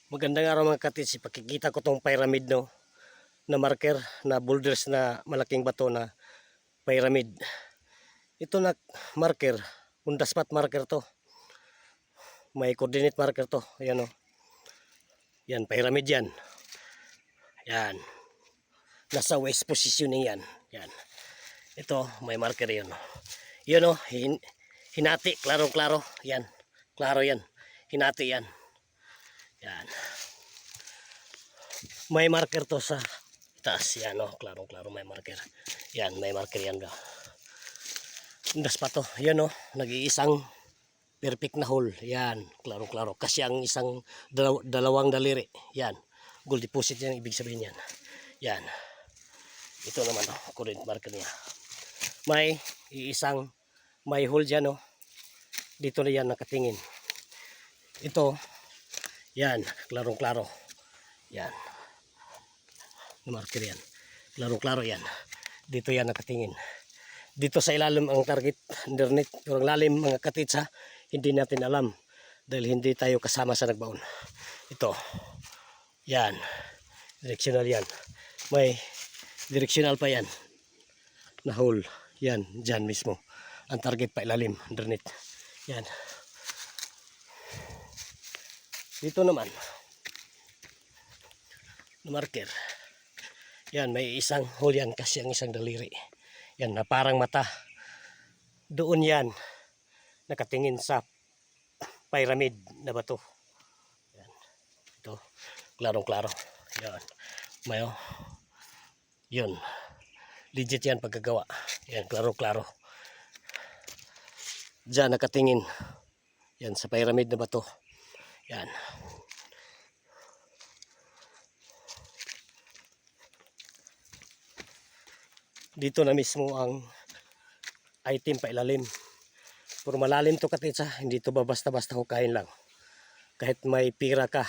Magandang araw mga katits, ipakikita ko tong pyramid no, na marker na boulders na malaking bato na pyramid. Ito na marker, on the spot marker to. May coordinate marker to. Ayan o. Yan, pyramid yan. Yan. Nasa west positioning yan. Yan. Ito, may marker yun. Yun o, hinati, klaro-klaro. Yan, klaro yan. Hinati yan. Yan. May marker to sa taas. Yan o, klarong-klaro may marker. Yan, may marker yan ba. Indas pa to. Yan o, nag-iisang perfect na hole. Yan, klarong-klaro. Kasi ang isang dalawang daliri. Yan, gold deposit yan, ibig sabihin yan. Yan. Ito naman o, current marker niya. May iisang may hole dyan o. Dito na yan nakatingin. Ito, yan, klarong-klaro. Yan. Marker yan. Klaro-klaro yan. Dito yan nakatingin. Dito sa ilalim ang target underneath. Yung lalim mga katits ha. Hindi natin alam. Dahil hindi tayo kasama sa nagbaon. Ito. Yan. Directional yan. May directional pa yan. Na hole. Yan. Dyan mismo. Ang target pa ilalim underneath. Yan. Dito naman. Na marker. Yan, may isang hole yan kasi ang isang daliri. Yan, na parang mata. Doon yan, nakatingin sa pyramid na bato. Yan. Ito, klarong-klaro. Yan. Mayo. Yun. Legit yan pagkagawa. Yan, klaro-klaro. Diyan, nakatingin. Yan, sa pyramid na bato. Yan. Dito na mismo ang item pa ilalim. Puro malalim to katitsa, hindi to ba basta-basta hukayin lang. Kahit may pira ka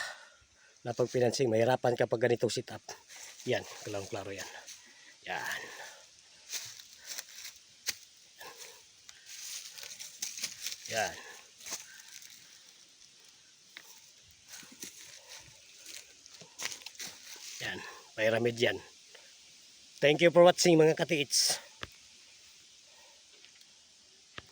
na pagpinansing, mahirapan ka pag ganito sit up. Yan, klarong-klaro yan. Yan. Yan. Yan, pyramid yan. Thank you for watching mga katiits.